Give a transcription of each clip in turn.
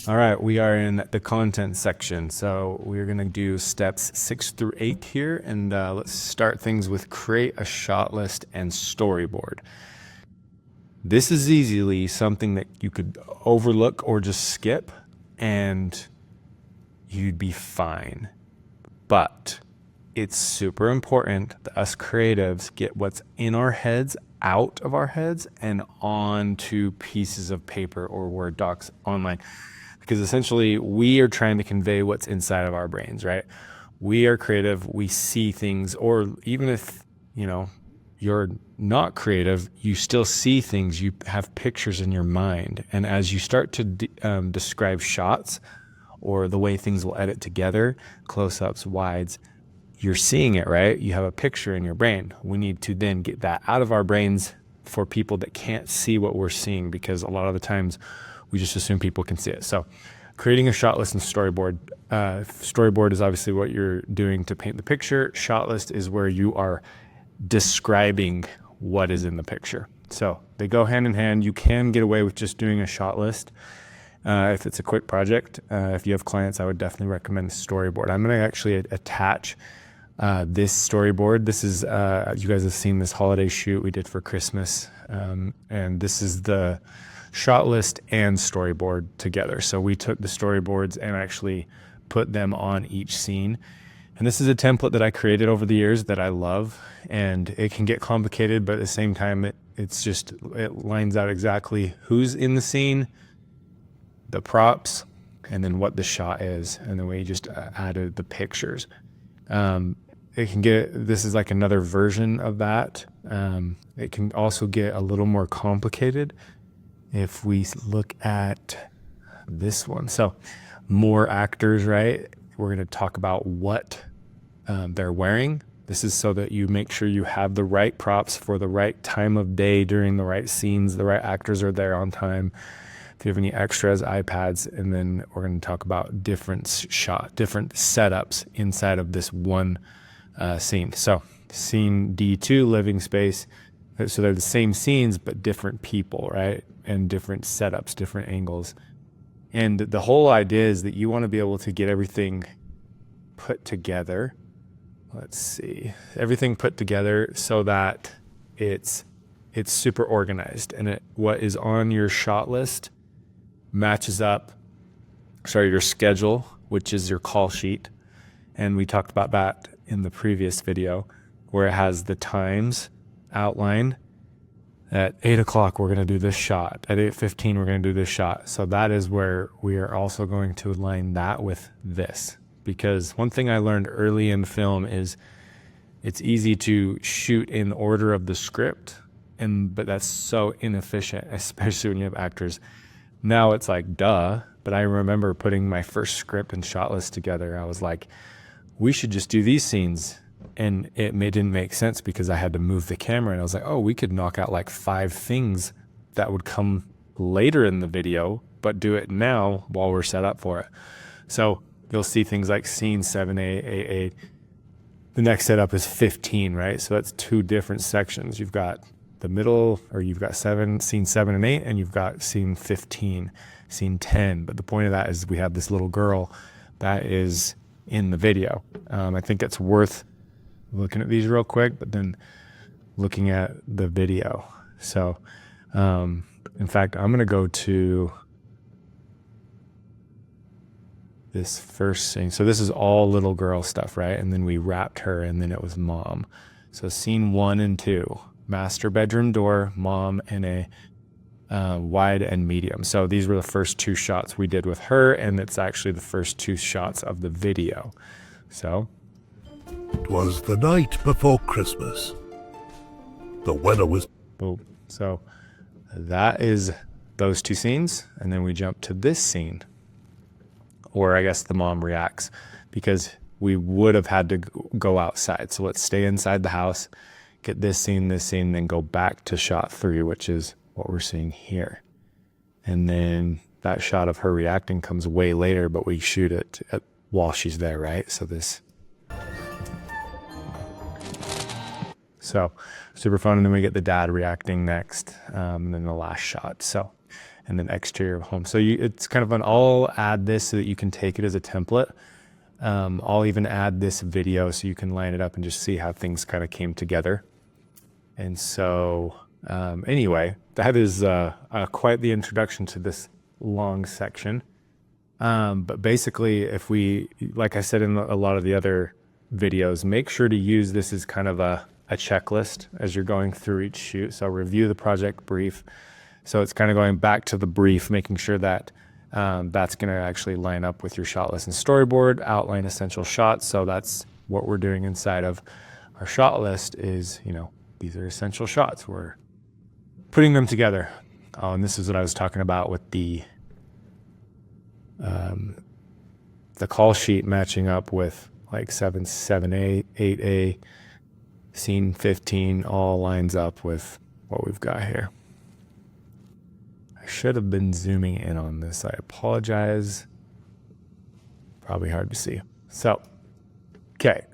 All right, we are in the content section. So we're going to do steps 6 through 8 here. And let's start things with create a shot list and storyboard. This is easily something that you could overlook or just skip and you'd be fine. But it's super important that us creatives get what's in our heads out of our heads and onto pieces of paper or Word docs online. Because essentially we are trying to convey what's inside of our brains, right? We are creative, we see things, or even if, you're not creative, you still see things, you have pictures in your mind. And as you start to describe shots or the way things will edit together, close-ups, wides, you're seeing it, right? You have a picture in your brain. We need to then get that out of our brains for people that can't see what we're seeing, because a lot of the times we just assume people can see it. So creating a shot list and storyboard. Storyboard is obviously what you're doing to paint the picture. Shot list is where you are describing what is in the picture. So they go hand in hand. You can get away with just doing a shot list if it's a quick project. If you have clients, I would definitely recommend storyboard. I'm going to actually attach this storyboard. This is, you guys have seen this holiday shoot we did for Christmas. And this is the shot list and storyboard together. So we took the storyboards and actually put them on each scene. And this is a template that I created over the years that I love, and it can get complicated, but at the same time, it lines out exactly who's in the scene, the props, and then what the shot is. And then we just added the pictures. This is like another version of that. It can also get a little more complicated if we look at this one. So more actors, right? We're going to talk about what they're wearing. This is so that you make sure you have the right props for the right time of day during the right scenes. The right actors are there on time. If you have any extras, iPads, and then we're going to talk about different setups inside of this one scene. So scene D2, living space. So they're the same scenes, but different people, right? And different setups, different angles. And the whole idea is that you want to be able to get everything put together. Let's see, everything put together so that it's super organized, and what is on your shot list matches up, your schedule, which is your call sheet. And we talked about that in the previous video, where it has the times outlined. At 8 o'clock, we're going to do this shot. At 8:15, we're going to do this shot. So that is where we are also going to align that with this. Because one thing I learned early in film is it's easy to shoot in order of the script, but that's so inefficient, especially when you have actors. Now it's like, duh. But I remember putting my first script and shot list together. I was like, we should just do these scenes. And it didn't make sense because I had to move the camera, and I was like, oh, we could knock out like 5 things that would come later in the video, but do it now while we're set up for it. So you'll see things like scene 7A, 8A. The next setup is 15, right? So that's 2 different sections. You've got the middle, or you've got scene 7 and 8, and you've got scene 15, scene 10. But the point of that is we have this little girl that is in the video. I think it's worth looking at these real quick, but then looking at the video. So, in fact, I'm going to go to this first scene. So this is all little girl stuff, right? And then we wrapped her, and then it was mom. So scene 1 and 2, master bedroom door, mom, and a wide and medium. So these were the first 2 shots we did with her, and it's actually the first 2 shots of the video. So it was the night before Christmas. The weather was... boom. So that is those 2 scenes. And then we jump to this scene, or I guess the mom reacts, because we would have had to go outside. So let's stay inside the house, get this scene, then go back to shot 3, which is what we're seeing here. And then that shot of her reacting comes way later, but we shoot it while she's there, right? So super fun. And then we get the dad reacting next, and then the last shot. So and then exterior of home. So it's kind of I'll add this so that you can take it as a template. I'll even add this video so you can line it up and just see how things kind of came together. And so anyway, that is quite the introduction to this long section. But basically, if we, like I said in a lot of the other videos, make sure to use this as kind of a checklist as you're going through each shoot. So review the project brief. So it's kind of going back to the brief, making sure that that's going to actually line up with your shot list and storyboard, outline essential shots. So that's what we're doing inside of our shot list is, these are essential shots. We're putting them together. Oh, and this is what I was talking about with the call sheet matching up with like 7A, 8A, scene 15 all lines up with what we've got here. I should have been zooming in on this. I apologize. Probably hard to see. So, okay.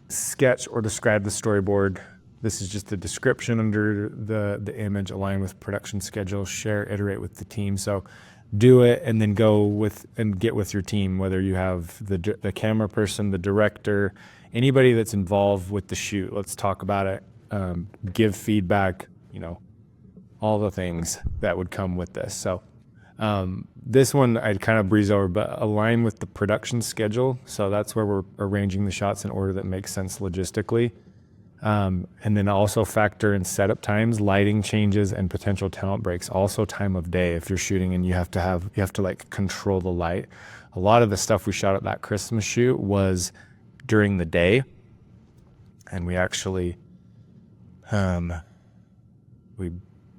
Sketch or describe the storyboard. This is just the description under the image, align with production schedule, share, iterate with the team. So do it and then go with and get with your team, whether you have the camera person, the director, anybody that's involved with the shoot. Let's talk about it. Give feedback, all the things that would come with this. So this one I'd kind of breeze over, but align with the production schedule. So that's where we're arranging the shots in order that makes sense logistically. And then also factor in setup times, lighting changes, and potential talent breaks. Also time of day if you're shooting and you have to like control the light. A lot of the stuff we shot at that Christmas shoot was during the day, and we actually we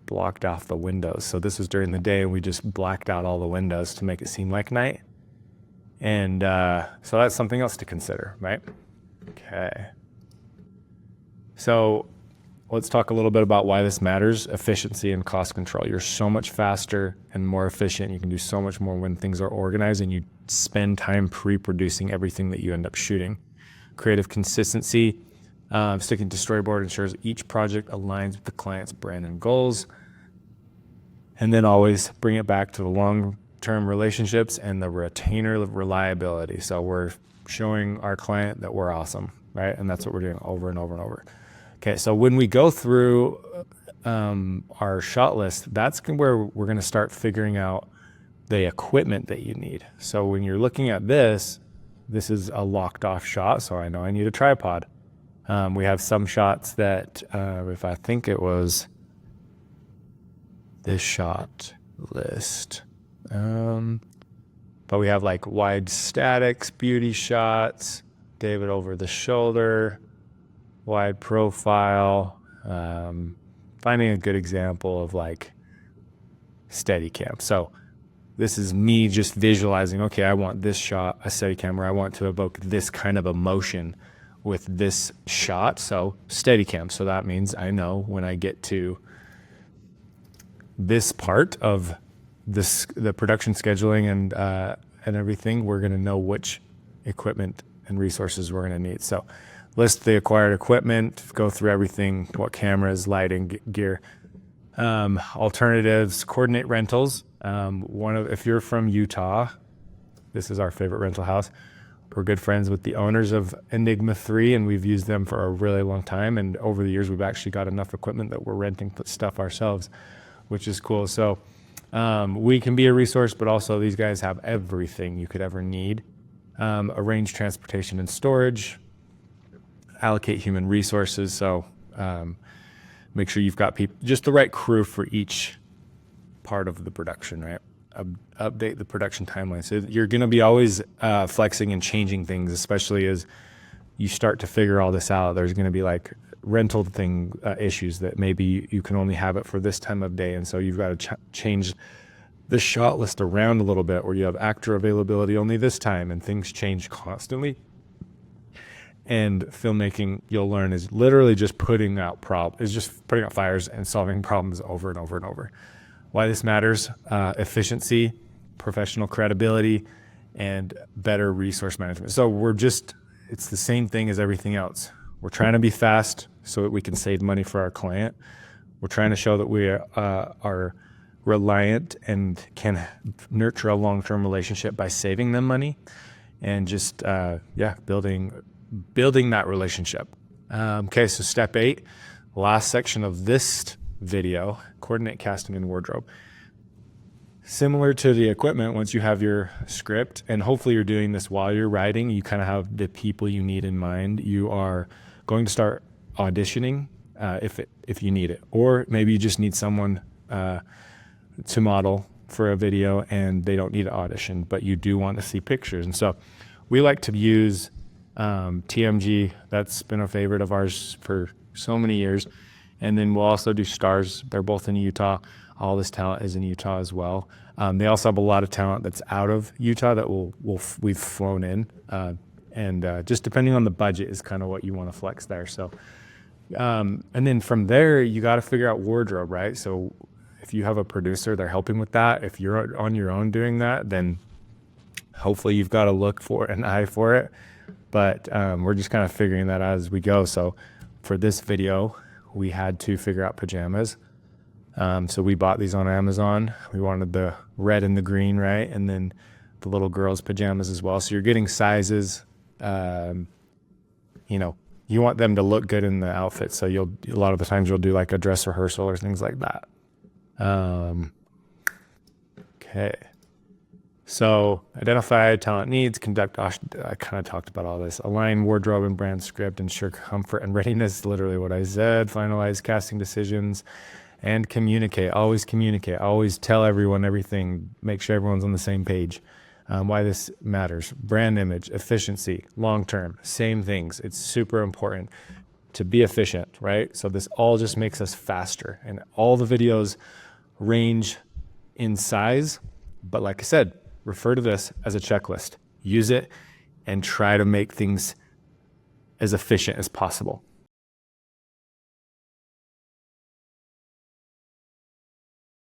blocked off the windows. So this was during the day, and we just blacked out all the windows to make it seem like night. And so that's something else to consider, right? Okay. So let's talk a little bit about why this matters. Efficiency and cost control. You're so much faster and more efficient. You can do so much more when things are organized and you spend time pre-producing everything that you end up shooting. Creative consistency. Sticking to storyboard ensures each project aligns with the client's brand and goals. And then always bring it back to the long-term relationships and the retainer of reliability. So we're showing our client that we're awesome, right? And that's what we're doing over and over and over. Okay, so when we go through our shot list, that's where we're going to start figuring out the equipment that you need. So when you're looking at this is a locked off shot, so I know I need a tripod. We have some shots that, if I think it was this shot list, but we have like wide statics, beauty shots, David over the shoulder, wide profile, finding a good example of like Steadicam. So this is me just visualizing, okay, I want this shot, a Steadicam, where I want to evoke this kind of emotion with this shot. So Steadicam. So that means I know when I get to this part of this, the production scheduling and everything, we're going to know which equipment and resources we're going to need. So list the acquired equipment, go through everything, what cameras, lighting, gear, alternatives, coordinate rentals. If you're from Utah, this is our favorite rental house. We're good friends with the owners of Enigma 3, and we've used them for a really long time. And over the years, we've actually got enough equipment that we're renting stuff ourselves, which is cool. So we can be a resource, but also these guys have everything you could ever need. Arrange transportation and storage, allocate human resources. So make sure you've got just the right crew for each part of the production, right? Update the production timeline. So you're going to be always flexing and changing things, especially as you start to figure all this out. There's going to be like rental issues that maybe you can only have it for this time of day. And so you've got to change the shot list around a little bit, where you have actor availability only this time, and things change constantly. And filmmaking, you'll learn, is literally just putting out fires and solving problems over and over and over. Why this matters: efficiency, professional credibility, and better resource management. So it's the same thing as everything else. We're trying to be fast so that we can save money for our client. We're trying to show that we are reliant and can nurture a long-term relationship by saving them money and just building that relationship. Okay, so step 8, last section of this video, coordinate casting and wardrobe. Similar to the equipment, once you have your script, and hopefully you're doing this while you're writing, you kind of have the people you need in mind. You are going to start auditioning if you need it, or maybe you just need someone to model for a video and they don't need an audition, but you do want to see pictures. And so we like to use TMG. That's been a favorite of ours for so many years. And then we'll also do Stars. They're both in Utah. All this talent is in Utah as well. They also have a lot of talent that's out of Utah that we've flown in. And just depending on the budget is kind of what you want to flex there. So, and then from there, you got to figure out wardrobe, right? So if you have a producer, they're helping with that. If you're on your own doing that, then hopefully you've got to look for an eye for it. But we're just kind of figuring that out as we go. So for this video, we had to figure out pajamas. So we bought these on Amazon. We wanted the red and the green, right? And then the little girls' pajamas as well. So you're getting sizes. You want them to look good in the outfit. So a lot of the times you'll do like a dress rehearsal or things like that. Okay. So identify talent needs, conduct, I kind of talked about all this, align wardrobe and brand script, ensure comfort and readiness, literally what I said, finalize casting decisions, and communicate. Always communicate. Always tell everyone everything. Make sure everyone's on the same page. Why this matters. Brand image, efficiency, long-term, same things. It's super important to be efficient, right? So this all just makes us faster. And all the videos range in size, but like I said, refer to this as a checklist. Use it and try to make things as efficient as possible.